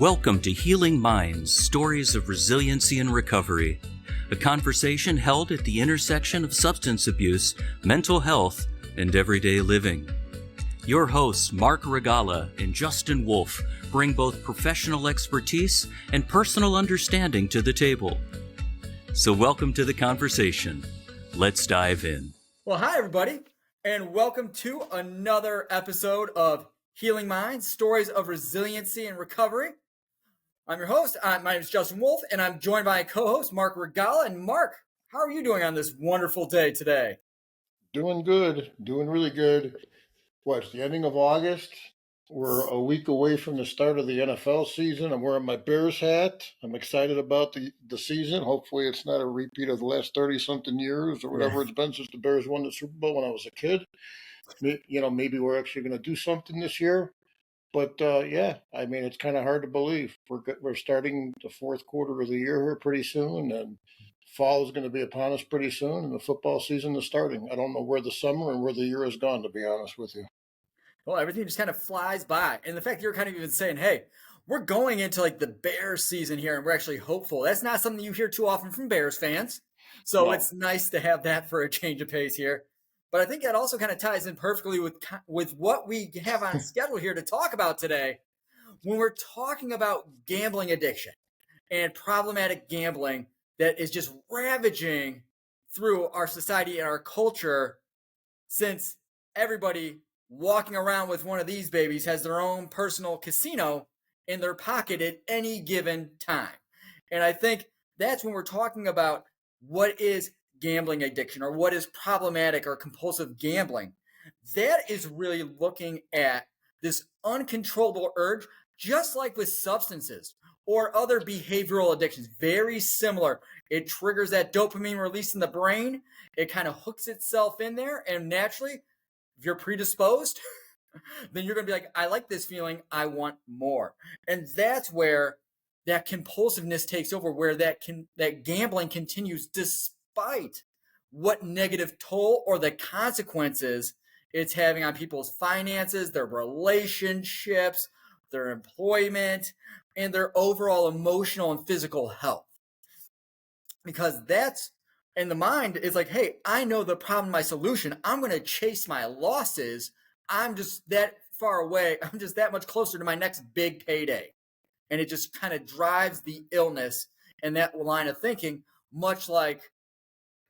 Welcome to Healing Minds, Stories of Resiliency and Recovery, a conversation held at the intersection of substance abuse, mental health, and everyday living. Your hosts, Mark Regala and Justin Wolf, bring both professional expertise and personal understanding to the table. So welcome to the conversation. Let's dive in. Well, hi, everybody, and welcome to another episode of Healing Minds, Stories of Resiliency and Recovery. I'm your host. My name is Justin Wolf, and I'm joined by my co-host, Mark Regala. And Mark, how are you doing on this wonderful day today? Doing good. Doing really good. It's the ending of August. We're a week away from the start of the NFL season. I'm wearing my Bears hat. I'm excited about the season. Hopefully it's not a repeat of the last 30-something years or whatever it's been since the Bears won the Super Bowl when I was a kid. Maybe we're actually going to do something this year. But it's kind of hard to believe. We're starting the fourth quarter of the year here pretty soon, and fall is going to be upon us pretty soon, and the football season is starting. I don't know where the summer and where the year has gone, to be honest with you. Well, everything just kind of flies by. And the fact that you're kind of even saying, hey, we're going into like the Bears season here, and we're actually hopeful. That's not something you hear too often from Bears fans. So It's nice to have that for a change of pace here. But I think that also kind of ties in perfectly with what we have on schedule here to talk about today. When we're talking about gambling addiction and problematic gambling that is just ravaging through our society and our culture, since everybody walking around with one of these babies has their own personal casino in their pocket at any given time. And I think that's when we're talking about what is gambling addiction or what is problematic or compulsive gambling. That is really looking at this uncontrollable urge, just like with substances or other behavioral addictions. Very similar. It triggers that dopamine release in the brain. It kind of hooks itself in there, and naturally, if you're predisposed, then you're going to be like, I like this feeling, I want more. And that's where that compulsiveness takes over, where that gambling continues despite what negative toll or the consequences it's having on people's finances, their relationships, their employment, and their overall emotional and physical health. Because and the mind is like, hey, I know the problem, my solution. I'm going to chase my losses. I'm just that far away. I'm just that much closer to my next big payday. And it just kind of drives the illness and that line of thinking, much like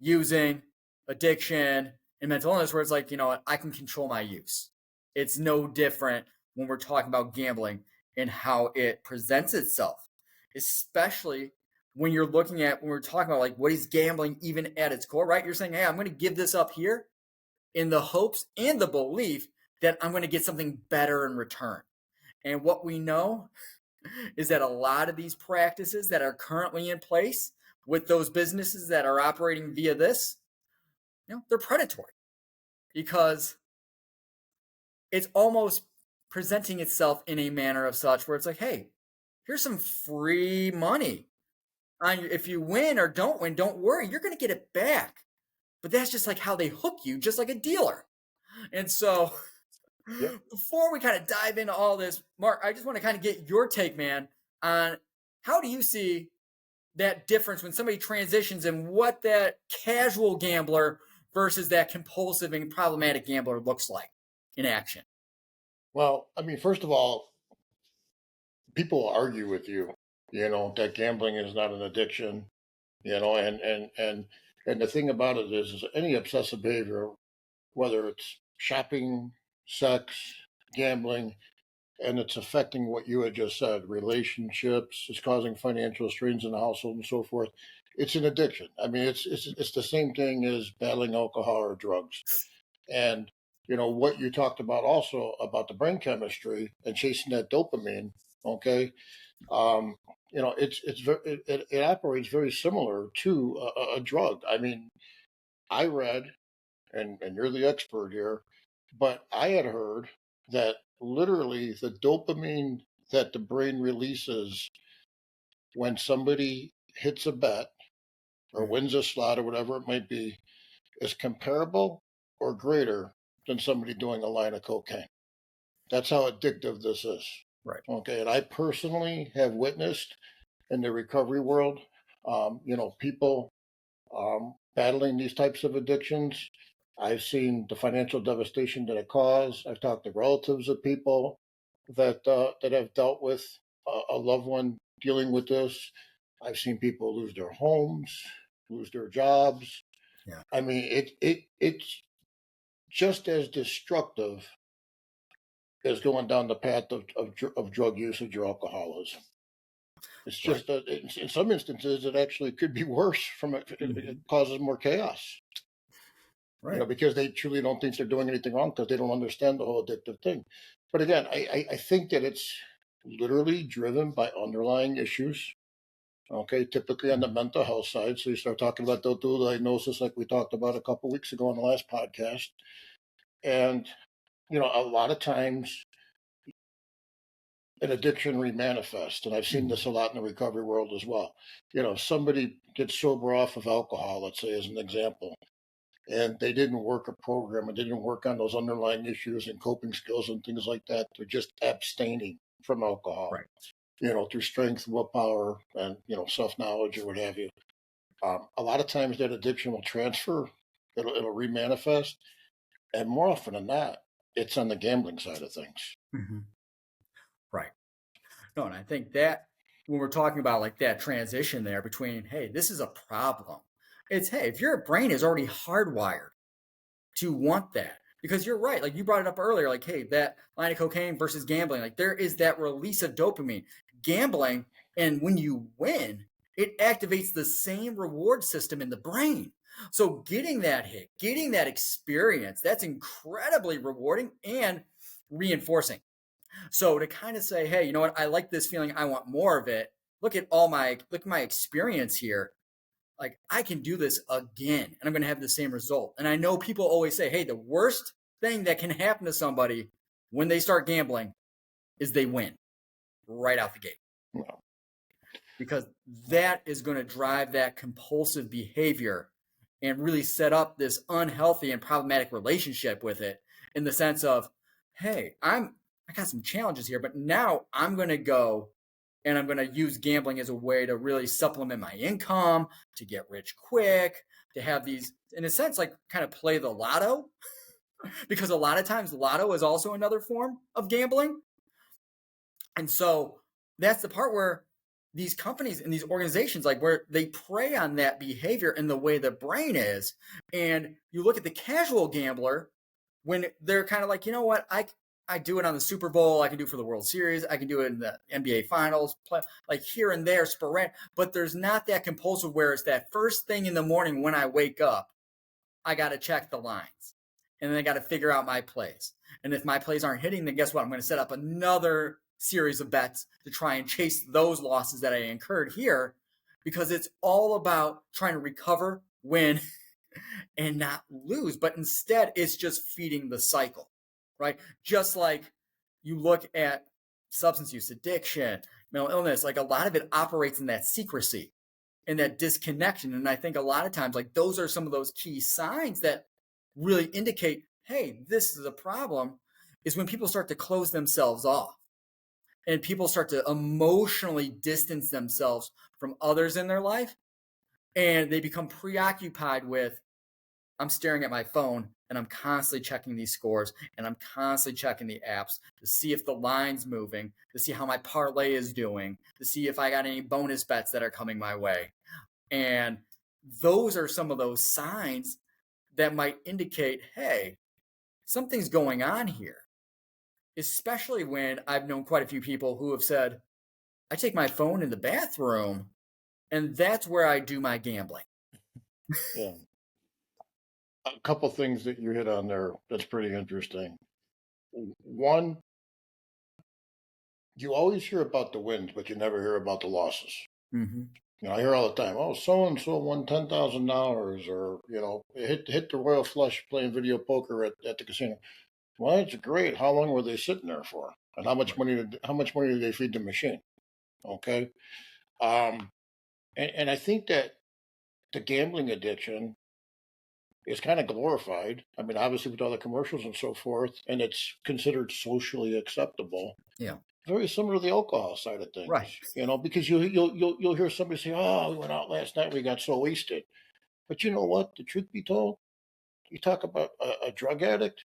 using, addiction, and mental illness, where it's like, you know what, I can control my use. It's no different when we're talking about gambling and how it presents itself, especially when we're talking about like what is gambling even at its core, right? You're saying, hey, I'm going to give this up here in the hopes and the belief that I'm going to get something better in return. And what we know is that a lot of these practices that are currently in place with those businesses that are operating via this, they're predatory, because it's almost presenting itself in a manner of such where it's like, hey, here's some free money. If you win or don't win, don't worry, you're going to get it back. But that's just like how they hook you, just like a dealer. And so Before we kind of dive into all this, Mark, I just want to kind of get your take, man, on how do you see that difference when somebody transitions and what that casual gambler versus that compulsive and problematic gambler looks like in action? Well, I mean, first of all, people argue with you, that gambling is not an addiction, and the thing about it is any obsessive behavior, whether it's shopping, sex, gambling, and it's affecting what you had just said, relationships, it's causing financial strains in the household and so forth. It's an addiction. I mean, it's the same thing as battling alcohol or drugs. And what you talked about also about the brain chemistry and chasing that dopamine. Okay, it operates very similar to a drug. I mean, I read, and you're the expert here, but I had heard that literally the dopamine that the brain releases when somebody hits a bet or wins a slot or whatever it might be is comparable or greater than somebody doing a line of cocaine. That's how addictive this is. Right. Okay. And I personally have witnessed in the recovery world, people battling these types of addictions. I've seen the financial devastation that it caused. I've talked to relatives of people that have dealt with a loved one dealing with this. I've seen people lose their homes, lose their jobs. Yeah. I mean, it's just as destructive as going down the path of drug usage or alcoholism. It's Right. just that in some instances, it actually could be worse from it. It Mhm. causes more chaos, Right. because they truly don't think they're doing anything wrong because they don't understand the whole addictive thing. But again, I think that it's literally driven by underlying issues. Okay, typically on the Mhm. mental health side. So you start talking about the dual diagnosis, like we talked about a couple weeks ago on the last podcast. And, a lot of times an addiction remanifests. And I've seen Mhm. this a lot in the recovery world as well. Somebody gets sober off of alcohol, let's say, as an example, and they didn't work a program and they didn't work on those underlying issues and coping skills and things like that. They're just abstaining from alcohol, Right. through strength, willpower, and, self knowledge or what have you. A lot of times that addiction will transfer, it'll remanifest. And more often than not, it's on the gambling side of things. Mhm. Right. No, and I think that when we're talking about like that transition there between, hey, this is a problem. It's hey, if your brain is already hardwired to want that, because you're right, like you brought it up earlier, like, hey, that line of cocaine versus gambling, like there is that release of dopamine. Gambling, and when you win, it activates the same reward system in the brain. So getting that hit, getting that experience, that's incredibly rewarding and reinforcing. So to kind of say, hey, you know what? I like this feeling. I want more of it. Look at my experience here. Like I can do this again and I'm going to have the same result. And I know people always say, hey, the worst thing that can happen to somebody when they start gambling is they win right out the gate, No. because that is going to drive that compulsive behavior and really set up this unhealthy and problematic relationship with it, in the sense of, hey, I got some challenges here, but now I'm going to go and I'm going to use gambling as a way to really supplement my income, to get rich quick, to have these, in a sense, like kind of play the lotto, because a lot of times lotto is also another form of gambling. And so that's the part where these companies and these organizations, like where they prey on that behavior and the way the brain is. And you look at the casual gambler when they're kind of like, you know what, I do it on the Super Bowl, I can do it for the World Series, I can do it in the NBA Finals, play, like here and there, sporadic. But there's not that compulsive where it's that first thing in the morning when I wake up, I got to check the lines, and then I got to figure out my plays. And if my plays aren't hitting, then guess what? I'm going to set up another series of bets to try and chase those losses that I incurred here, because it's all about trying to recover, win, and not lose. But instead, it's just feeding the cycle, right? Just like you look at substance use, addiction, mental illness, like a lot of it operates in that secrecy and that disconnection. And I think a lot of times, like those are some of those key signs that really indicate, hey, this is a problem, is when people start to close themselves off and people start to emotionally distance themselves from others in their life. And they become preoccupied with, I'm staring at my phone and I'm constantly checking these scores and I'm constantly checking the apps to see if the line's moving, to see how my parlay is doing, to see if I got any bonus bets that are coming my way. And those are some of those signs that might indicate, hey, something's going on here. Especially when I've known quite a few people who have said, I take my phone in the bathroom and that's where I do my gambling. Yeah. A couple things that you hit on there that's pretty interesting. One, you always hear about the wins, but you never hear about the losses. Mm-hmm. I hear all the time, oh, so and so won $10,000, or hit the royal flush playing video poker at the casino. Well, that's great. How long were they sitting there for? And Right. how much money did they feed the machine? Okay, um, and I think that the gambling addiction It's kind of glorified. I mean, obviously with all the commercials and so forth, and it's considered socially acceptable. Yeah. Very similar to the alcohol side of things, Right. because you'll hear somebody say, "Oh, we went out last night, we got so wasted." But you know what? The truth be told, you talk about a drug addict.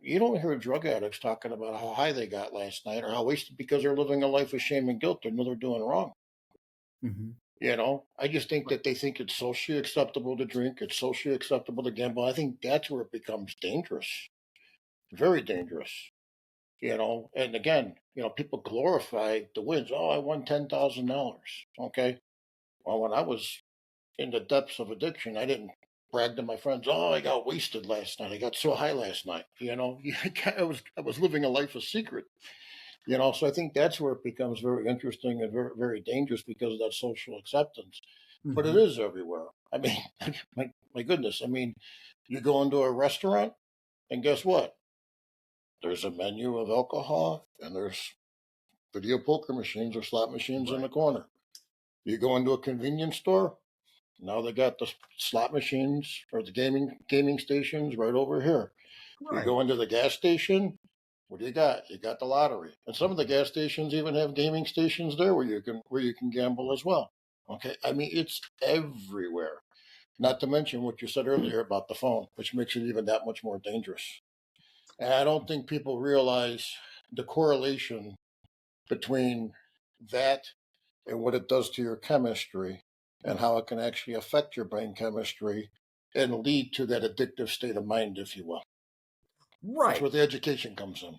You don't hear drug addicts talking about how high they got last night or how wasted because they're living a life of shame and guilt. They know they're doing wrong. Hmm. I just think that they think it's socially acceptable to drink, it's socially acceptable to gamble. I think that's where it becomes dangerous, very dangerous. And again, people glorify the wins. Oh, I won $10,000. Okay. Well, when I was in the depths of addiction, I didn't brag to my friends. Oh, I got wasted last night. I got so high last night. I was living a life of secret. So I think that's where it becomes very interesting and very, very dangerous because of that social acceptance. But it Hmm. is everywhere. I mean, my goodness. I mean, you go into a restaurant and guess what? There's a menu of alcohol and there's video poker machines or slot machines in Right. the corner. You go into a convenience store, now they got the slot machines or the gaming stations right over here. You Right. go into the gas station, what do you got? You got the lottery. And some of the gas stations even have gaming stations there where you can gamble as well. Okay. I mean, it's everywhere. Not to mention what you said earlier about the phone, which makes it even that much more dangerous. And I don't think people realize the correlation between that and what it does to your chemistry and how it can actually affect your brain chemistry and lead to that addictive state of mind, if you will. That's Right. where the education comes in.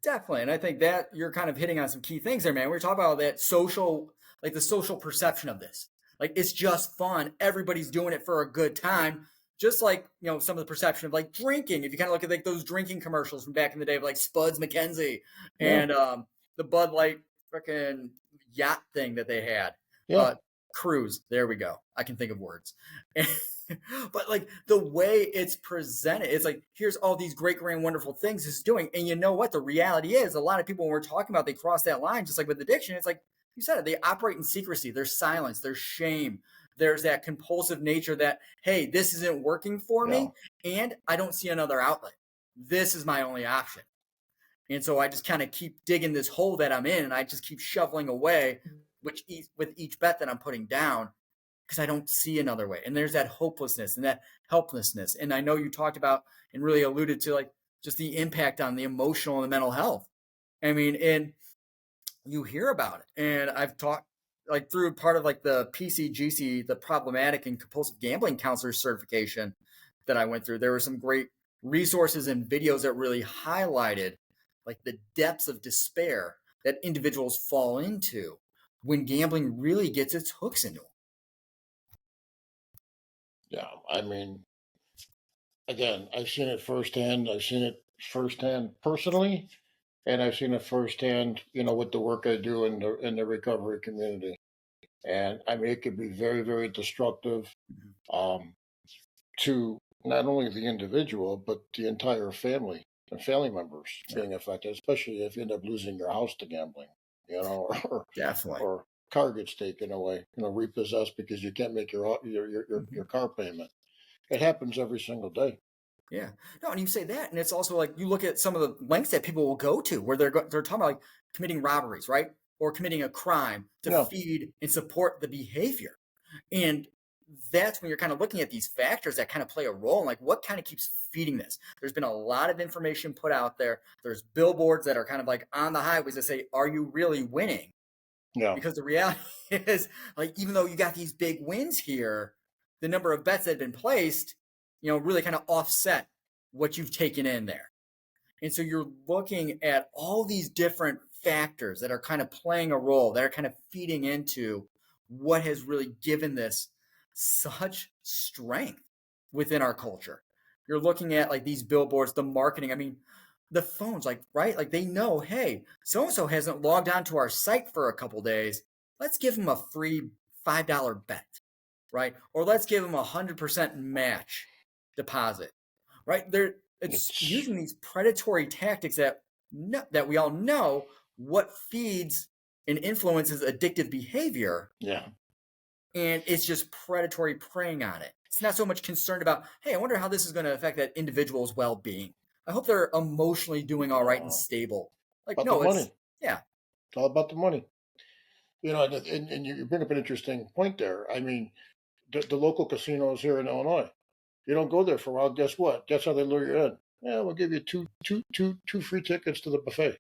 Definitely. And I think that you're kind of hitting on some key things there, man. We're talking about that social, like the social perception of this. Like it's just fun. Everybody's doing it for a good time. Just like, some of the perception of like drinking. If you kind of look at like those drinking commercials from back in the day of like Spuds McKenzie Yeah, and the Bud Light freaking yacht thing that they had. yeah, Uh Cruise. There we go. I can think of words. But like the way it's presented, it's like here's all these great, grand, wonderful things it's doing. And you know what? The reality is a lot of people when we're talking about they cross that line, just like with addiction, it's like you said it, they operate in secrecy. There's silence, there's shame, there's that compulsive nature that, hey, this isn't working for yeah. me, and I don't see another outlet. This is my only option. And so I just kind of keep digging this hole that I'm in and I just keep shoveling away, with each bet that I'm putting down because I don't see another way. And there's that hopelessness and that helplessness. And I know you talked about and really alluded to like just the impact on the emotional and the mental health. I mean, and you hear about it. And I've talked like through part of like the PCGC, the problematic and compulsive gambling counselor certification that I went through. There were some great resources and videos that really highlighted like the depths of despair that individuals fall into when gambling really gets its hooks into them. Yeah. I mean, again, I've seen it firsthand. I've seen it firsthand personally, and I've seen it firsthand, with the work I do in the recovery community. And I mean, it could be very, very destructive um, to not only the individual but the entire family and family members Yeah, being affected, especially if you end up losing your house to gambling, or definitely. or car gets taken away, repossessed because you can't make your Mhm. car payment. It happens every single day. Yeah. No, and you say that, and it's also like you look at some of the lengths that people will go to where they're talking about like committing robberies, right? Or committing a crime to Yeah, feed and support the behavior. And that's when you're kind of looking at these factors that kind of play a role in like what kind of keeps feeding this. There's been a lot of information put out there. There's billboards that are kind of like on the highways that say, "Are you really winning?" yeah, Because the reality is like even though you got these big wins here, the number of bets that have been placed, really kind of offset what you've taken in there. And so you're looking at all these different factors that are kind of playing a role, that are kind of feeding into what has really given this such strength within our culture. You're looking at like these billboards, the marketing. I mean, the phones, like, right? Like they know, hey, so and so hasn't logged onto our site for a couple days. Let's give them a free $5 bet, right? Or let's give them 100% match deposit, right? It's it's using these predatory tactics that we all know what feeds and influences addictive behavior, yeah, and it's just predatory preying on it. It's not so much concerned about, hey, I wonder how this is going to affect that individual's well-being. I hope they're emotionally doing all right and uh, stable. Like, about the no, money. yeah, It's all about the money. And you bring up an interesting point there. I mean, the local casinos here in Illinois, you don't go there for a while. Guess what? Guess how they lure you in? Yeah, we'll give you two free tickets to the buffet.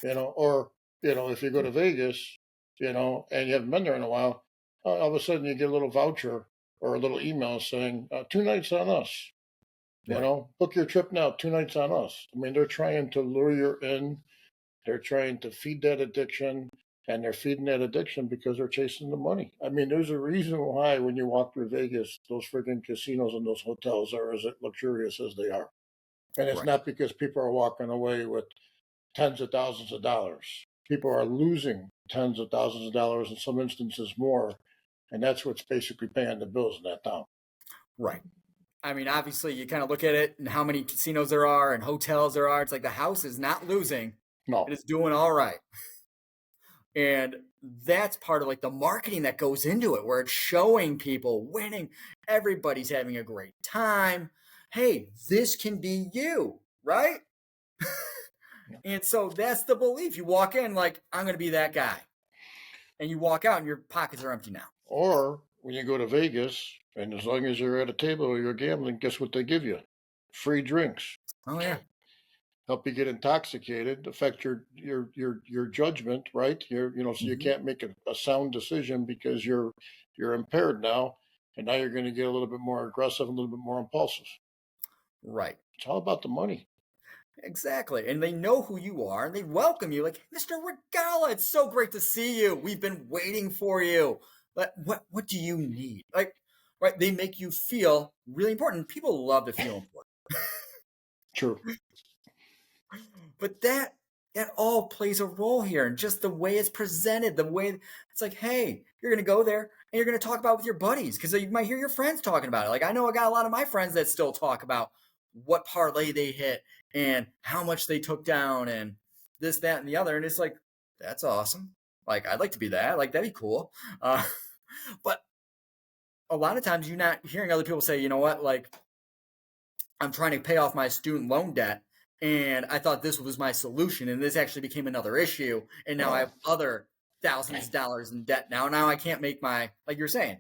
Or if you go to Vegas, and you haven't been there in a while, all of a sudden you get a little voucher or a little email saying 2 nights on us. right, Book your trip now. 2 nights on us. I mean, they're trying to lure you in. They're trying to feed that addiction, and they're feeding that addiction because they're chasing the money. I mean, there's a reason why when you walk through Vegas, those friggin' casinos and those hotels are as luxurious as they are. And it's right. not because people are walking away with tens of thousands of dollars. People are losing tens of thousands of dollars, in some instances more. And that's what's basically paying the bills in that town. Right. I mean, obviously, you kind of look at it and how many casinos there are and hotels there are. It's like the house is not losing; No, it is doing all right. And that's part of like the marketing that goes into it, where it's showing people winning, everybody's having a great time. Hey, this can be you, right? And so that's the belief. You walk in like, I'm going to be that guy. And you walk out and your pockets are empty now. or when you go to Vegas, and as long as you're at a table or you're gambling, guess what they give you? Free drinks. Oh, yeah. Help you get intoxicated, affect your judgment, right? So you Mm-hmm. can't make a sound decision because you're impaired now, and now you're going to get a little bit more aggressive, a little bit more impulsive. Right. It's all about the money. Exactly. And they know who you are and they welcome you like, Mr. Regala, it's so great to see you. We've been waiting for you. But what do you need? Like, right, they make you feel really important. People love to feel important. True. But that all plays a role here, and just the way it's presented, the way it's like, hey, you're gonna go there and you're gonna talk about it with your buddies because you might hear your friends talking about it. Like I know I got a lot of my friends that still talk about what parlay they hit and how much they took down and this, that, and the other. And it's like, that's awesome. Like I'd like to be that. Like that'd be cool. But a lot of times you're not hearing other people say, you know what, like I'm trying to pay off my student loan debt. And I thought this was my solution. And this actually became another issue. And now I have other thousands of dollars in debt now. Now I can't make like you're saying,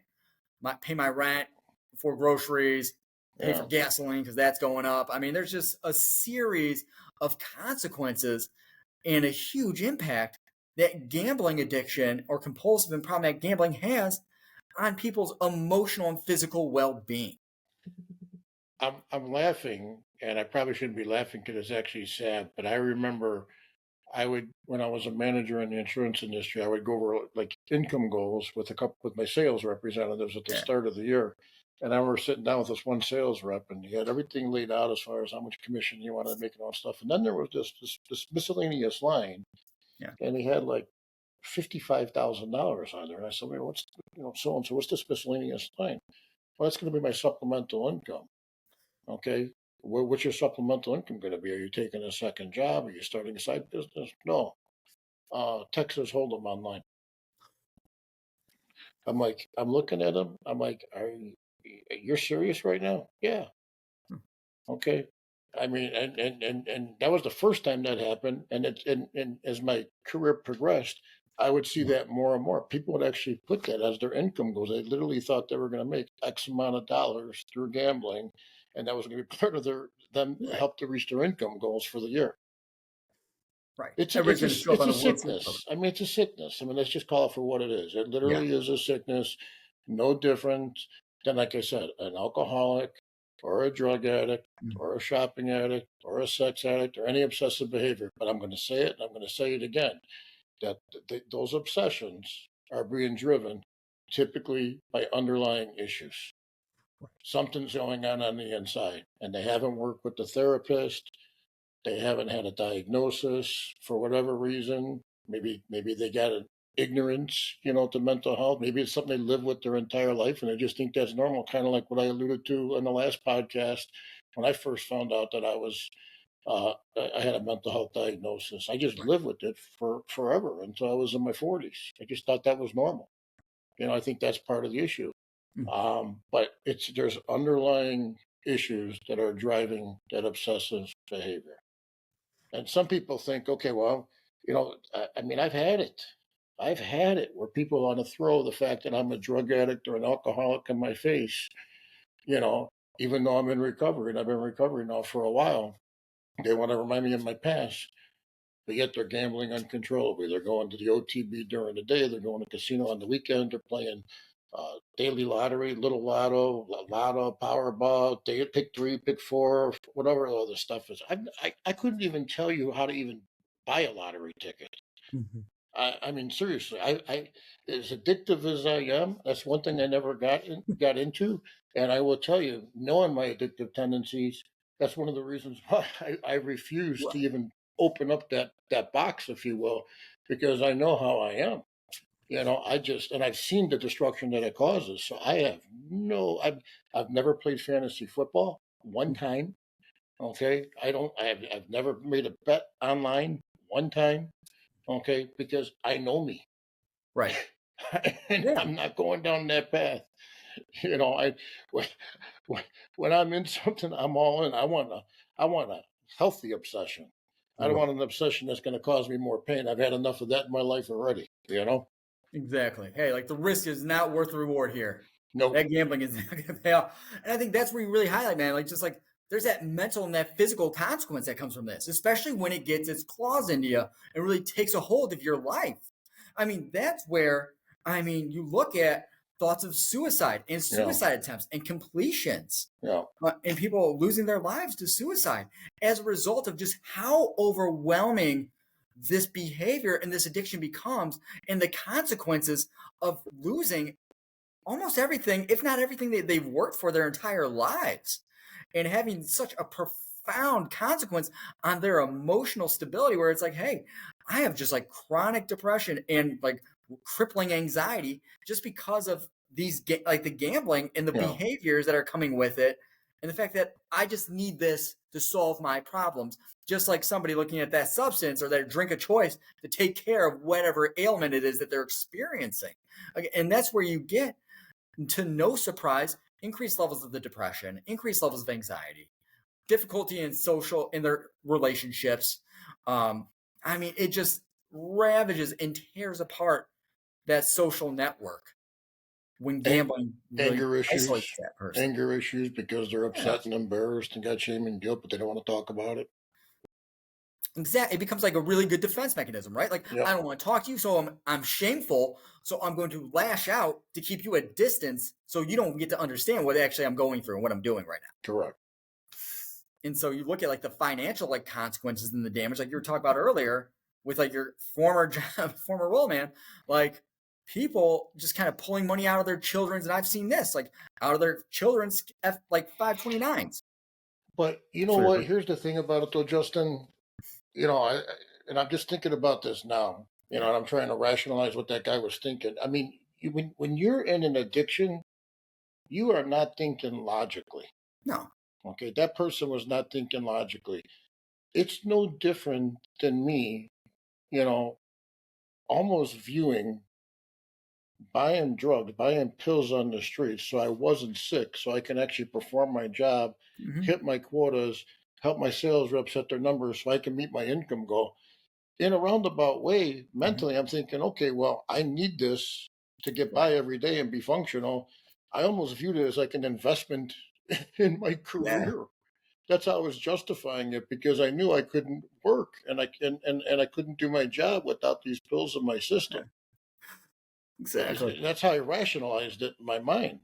pay my rent for groceries, pay for Yeah. gasoline because that's going up. I mean, there's just a series of consequences and a huge impact that gambling addiction or compulsive and problematic gambling has on people's emotional and physical well-being. I'm laughing, and I probably shouldn't be laughing because it's actually sad. But I remember when I was a manager in the insurance industry, I would go over like income goals with my sales representatives at the Yeah. start of the year. And I remember sitting down with this one sales rep, and he had everything laid out as far as how much commission you wanted to make and all stuff. And then there was this miscellaneous line, Yeah. and he had like $55,000 on there. And I said, well, what's so and so? What's this miscellaneous line? Well, that's going to be my supplemental income. Okay. What's your supplemental income going to be? Are you taking a second job? Are you starting a side business? No. Texas Hold'em online. I'm like, I'm looking at him. I'm like, you're serious right now? Yeah. Hmm. Okay. I mean, and that was the first time that happened. And as my career progressed, I would see that more and more. People would actually put that as their income goals. They literally thought they were going to make X amount of dollars through gambling, and that was going to be part of them Right. help to reach their income goals for the year. Right. It's a, Everybody's it's going to a show up it's on a the World Series cover. sickness. I mean, it's a sickness. I mean, let's just call it for what it is. It Yeah. literally is a sickness, no different than, like I said, an alcoholic or a drug addict or a shopping addict or a sex addict or any obsessive behavior. But I'm going to say it, and I'm going to say it again, that those obsessions are being driven typically by underlying issues. Something's going on the inside, and they haven't worked with the therapist. They haven't had a diagnosis for whatever reason. Maybe they got an ignorance, to mental health. Maybe it's something they live with their entire life and they just think that's normal. Kind of like what I alluded to in the last podcast when I first found out that I had a mental health diagnosis. I just lived with it for forever until I was in my 40s. I just thought that was normal. I think that's part of the issue. Mm. But there's underlying issues that are driving that obsessive behavior. And some people think, okay, well, I mean, I've had it. I've had it where people want to throw the fact that I'm a drug addict or an alcoholic in my face, you know, even though I'm in recovery and I've been in recovery now for a while. They want to remind me of my past, but yet they're gambling uncontrollably. They're going to the OTB during the day. They're going to casino on the weekend. They're playing daily lottery, little lotto, Powerball, pick three, pick four, whatever all this stuff is. I couldn't even tell you how to even buy a lottery ticket. Mhm. I mean, seriously, I as addictive as I am, that's one thing I never got into. And I will tell you, knowing my addictive tendencies, that's one of the reasons why I refuse to Right. even open up that box, if you will, because I know how I am. And I've seen the destruction that it causes. So I have no, I've never played fantasy football one Mm. time. Okay, I've never made a bet online one time. Okay, because I know me. Right. And Yeah. I'm not going down that path. You know, I when, when when I'm in something, I'm all in. I want a healthy obsession. I don't Right. want an obsession that's going to cause me more pain. I've had enough of that in my life already. Exactly. Hey, like the risk is not worth the reward here. Nope. That gambling is not going to pay off. And I think that's where you really highlight, man. Like, just like there's that mental and that physical consequence that comes from this, especially when it gets its claws into you and really takes a hold of your life. I mean, that's where, I mean, you look at thoughts of suicide and Yeah. suicide attempts and completions Yeah. and people losing their lives to suicide as a result of just how overwhelming this behavior and this addiction becomes and the consequences of losing almost everything, if not everything that they've worked for their entire lives and having such a profound consequence on their emotional stability where it's like, hey, I have just like chronic depression and like crippling anxiety just because of these like the gambling and the Yeah. behaviors that are coming with it and the fact that I just need this to solve my problems, just like somebody looking at that substance or that drink of choice to take care of whatever ailment it is that they're experiencing. And that's where you get, to no surprise, increased levels of the depression, increased levels of anxiety, difficulty in their relationships. Um, I mean, it just ravages and tears apart that social network when A- gambling really anger issues, isolates that person. because they're Yeah, upset and embarrassed and got shame and guilt, but they don't want to talk about it. exactly. It becomes like a really good defense mechanism, right? Like I Yep. don't want to talk to you, so I'm shameful, so I'm going to lash out to keep you at distance, so you don't get to understand what actually I'm going through and what I'm doing right now. Correct. And so you look at like the financial like consequences and the damage, like you were talking about earlier, with like your former job, former role man, like people just kind of pulling money out of their children's, and I've seen this like out of their children's like 529s But you know for what? Here's the thing about it, though, Justin. And I'm just thinking about this now. yeah, And I'm trying to rationalize what that guy was thinking. I mean, when you're in an addiction, you are not thinking logically. no, Okay, that person was not thinking logically. It's no different than me, you know, almost viewing buying drugs, buying pills on the streets so I wasn't sick, so I can actually perform my job, mm-hmm, hit my quotas, help my sales reps hit their numbers so I can meet my income goal. In a roundabout way, mm-hmm, mentally, I'm thinking, okay, well, I need this to get right, by every day and be functional. I almost viewed it as like an investment in my yeah, career. That's how I was justifying it because I knew I couldn't work and I couldn't do my job without these pills in my yeah, system. exactly, That's how I rationalized it in my mind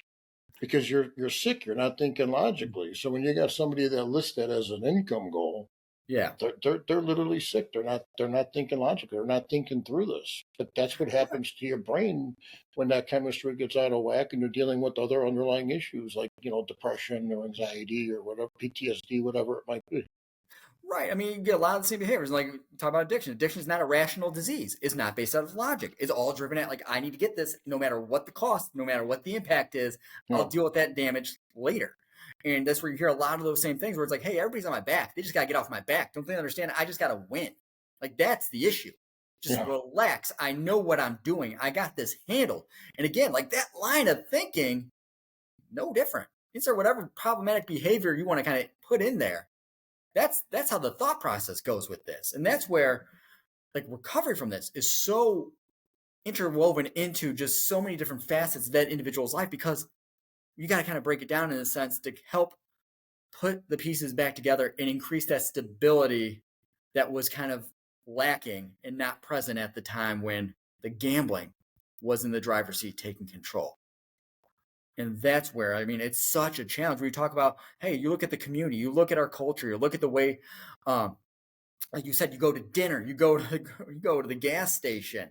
because you're sick, you're not thinking mm, logically. So when you got somebody that lists that as an income goal, yeah, they're literally sick. They're not thinking logically. They're not thinking through this. But that's what happens to your brain when that chemistry gets out of whack and you're dealing with other underlying issues like depression or anxiety or whatever, PTSD, whatever it might be. right. I mean, you get a lot of the same behaviors. Like talk about addiction. Addiction is not a rational disease. It's not based out of logic. It's all driven at like I need to get this, no matter what the cost, no matter what the impact is. I'll Yeah, deal with that damage later. And that's where you hear a lot of those same things where it's like, hey, everybody's on my back. They just got to get off my back. Don't they understand? I just got to win. Like that's the issue. Just yeah, relax. I know what I'm doing. I got this handled. And again, like that line of thinking no different. Insert whatever problematic behavior you want to kind of put in there. That's how the thought process goes with this. And that's where like recovery from this is so interwoven into just so many different facets of that individual's life, because you got to kind of break it down in a sense to help put the pieces back together and increase that stability that was kind of lacking and not present at the time when the gambling was in the driver's seat taking control. And that's where, I mean, it's such a challenge. When you talk about, hey, you look at the community, you look at our culture, you look at the way, like you said, you go to dinner, you go to the gas station,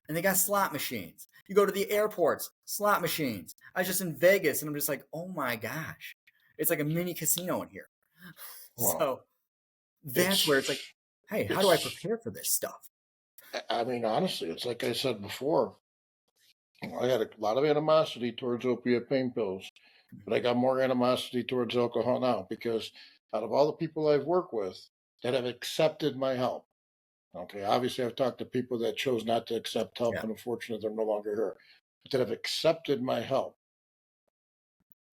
and they got slot machines. You go to the airports, slot machines. I was just in Vegas, and I'm just like, oh my gosh, it's like a mini casino in here. Well, So that's where it's like, hey, how do I prepare for this stuff? I mean, honestly, it's like I said before. I had a lot of animosity towards opiate pain pills, but I got more animosity towards alcohol now because out of all the people I've worked with that have accepted my help, okay, obviously I've talked to people that chose not to accept help, Yeah. and unfortunately they're no longer here, but that have accepted my help.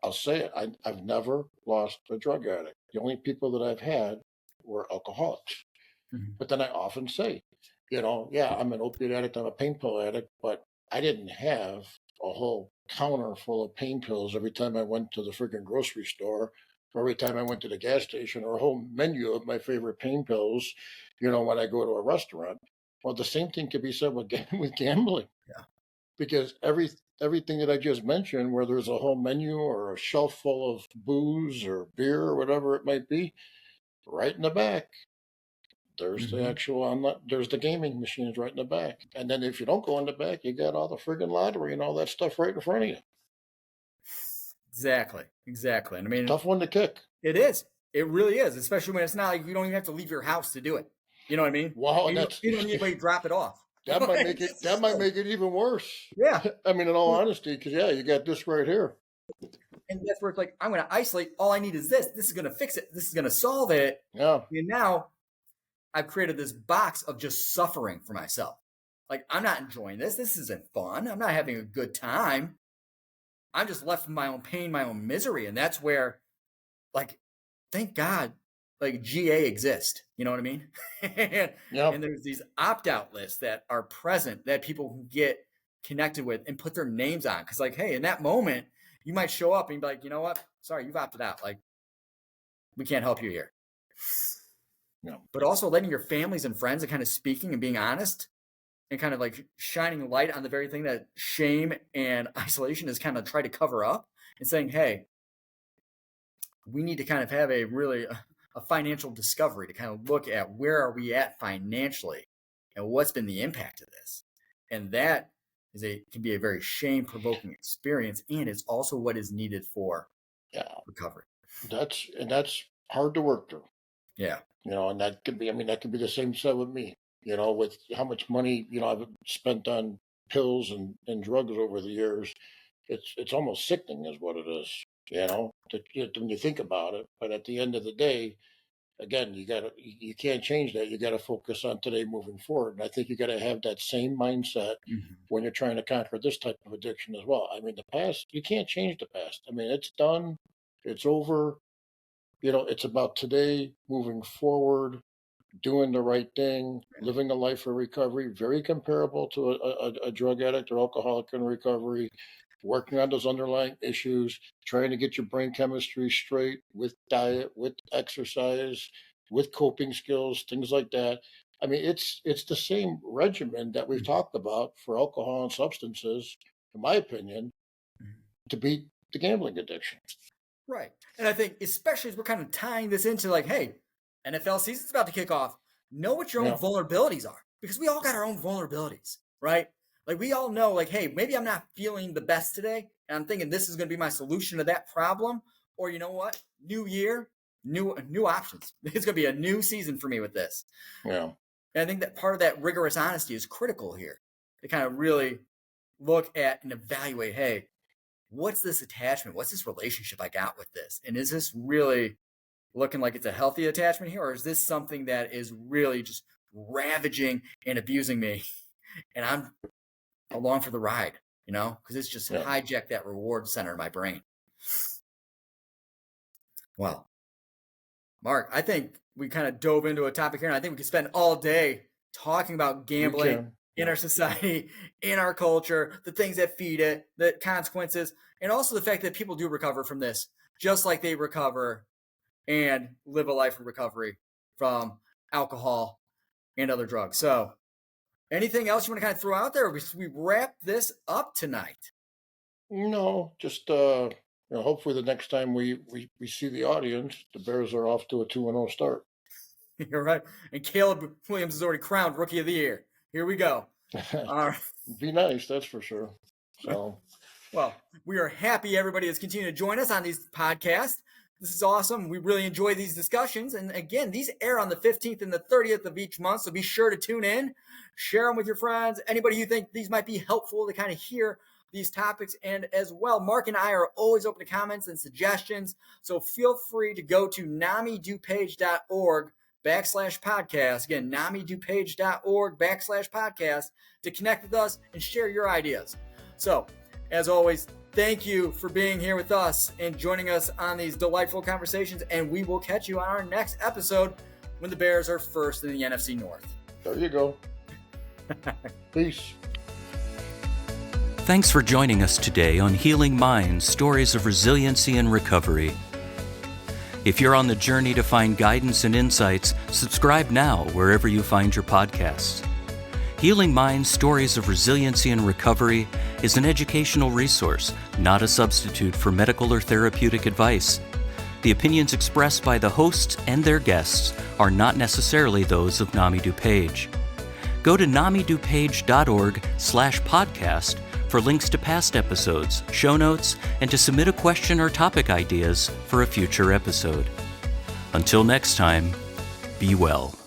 I'll say it, I've never lost a drug addict. The only people that I've had were alcoholics. Mhm. But then I often say, yeah, I'm an opiate addict, I'm a pain pill addict, but I didn't have a whole counter full of pain pills every time I went to the freaking grocery store, or every time I went to the gas station, or a whole menu of my favorite pain pills, when I go to a restaurant. Well, the same thing could be said with gambling. Yeah. Because everything that I just mentioned, where there's a whole menu or a shelf full of booze or beer or whatever it might be, right in the back, there's the actual there's the gaming machines right in the back. And then if you don't go in the back, you got all the friggin' lottery and all that stuff right in front of you. Exactly. And I mean, Tough one to kick. it is. It really is, especially when it's not like you don't even have to leave your house to do it. You know what I mean? Wow, You don't need anybody to drop it off. that might make it even worse. Yeah. I mean, in all honesty, because you got this right here. And that's where it's like, I'm going to isolate. All I need is this. This is going to fix it. This is going to solve it. Yeah. And now I've created this box of just suffering for myself. Like, I'm not enjoying this. This isn't fun. I'm not having a good time. I'm just left with my own pain, my own misery. And that's where, like, thank God, like GA exists. You know what I mean? Yeah. And there's these opt-out lists that are present that people can get connected with and put their names on. Because, like, hey, in that moment, you might show up and be like, you know what? Sorry, you've opted out. Like, we can't help you here. No. But also letting your families and friends and kind of speaking and being honest and kind of like shining light on the very thing that shame and isolation is kind of try to cover up, and saying, hey, we need to kind of have a financial discovery to kind of look at where are we at financially and what's been the impact of this. And that can be a very shame-provoking experience, and it's also what is needed for recovery. That's hard to work through. Yeah. And that could be the same said with me, with how much money, I've spent on pills and drugs over the years. It's almost sickening is what it is, when you think about it. But at the end of the day, again, you can't change that. You got to focus on today moving forward. And I think you got to have that same mindset when you're trying to conquer this type of addiction as well. I mean, the past, you can't change the past. I mean, it's done. It's over. It's about today, moving forward, doing the right thing, living a life of recovery, very comparable to a drug addict or alcoholic in recovery, working on those underlying issues, trying to get your brain chemistry straight with diet, with exercise, with coping skills, things like that. I mean, it's the same regimen that we've talked about for alcohol and substances, in my opinion, to beat the gambling addiction. Right. And I think especially as we're kind of tying this into like, hey, NFL season's about to kick off. Know what your own vulnerabilities are, because we all got our own vulnerabilities, right? Like we all know, like, hey, maybe I'm not feeling the best today, and I'm thinking this is going to be my solution to that problem. Or you know what? New year, new options. It's going to be a new season for me with this. Yeah. And I think that part of that rigorous honesty is critical here to kind of really look at and evaluate, hey, what's this attachment? What's this relationship I got with this? And is this really looking like it's a healthy attachment here? Or is this something that is really just ravaging and abusing me? And I'm along for the ride, because it's just hijacked that reward center in my brain. Well, Mark, I think we kind of dove into a topic here, and I think we could spend all day talking about gambling in our society, in our culture, the things that feed it, the consequences, and also the fact that people do recover from this, just like they recover and live a life of recovery from alcohol and other drugs. So anything else you want to kind of throw out there? We wrap this up tonight. No, just hopefully the next time we see the audience, the Bears are off to a 2-0 start. You're right. And Caleb Williams is already crowned Rookie of the Year. Here we go. All right. Be nice, that's for sure. So, well, we are happy everybody is continuing to join us on these podcasts. This is awesome. We really enjoy these discussions. And again, these air on the 15th and the 30th of each month. So be sure to tune in, share them with your friends, anybody you think these might be helpful to kind of hear these topics. And as well, Mark and I are always open to comments and suggestions. So feel free to go to namidupage.org/podcast. Again, namidupage.org/podcast to connect with us and share your ideas. So as always, thank you for being here with us and joining us on these delightful conversations. And we will catch you on our next episode when the Bears are first in the NFC North. There you go. Peace. Thanks for joining us today on Healing Minds, Stories of Resiliency and Recovery. If you're on the journey to find guidance and insights, subscribe now wherever you find your podcasts. Healing Minds, Stories of Resiliency and Recovery is an educational resource, not a substitute for medical or therapeutic advice. The opinions expressed by the hosts and their guests are not necessarily those of NAMI DuPage. Go to namidupage.org/podcast for links to past episodes, show notes, and to submit a question or topic ideas for a future episode. Until next time, be well.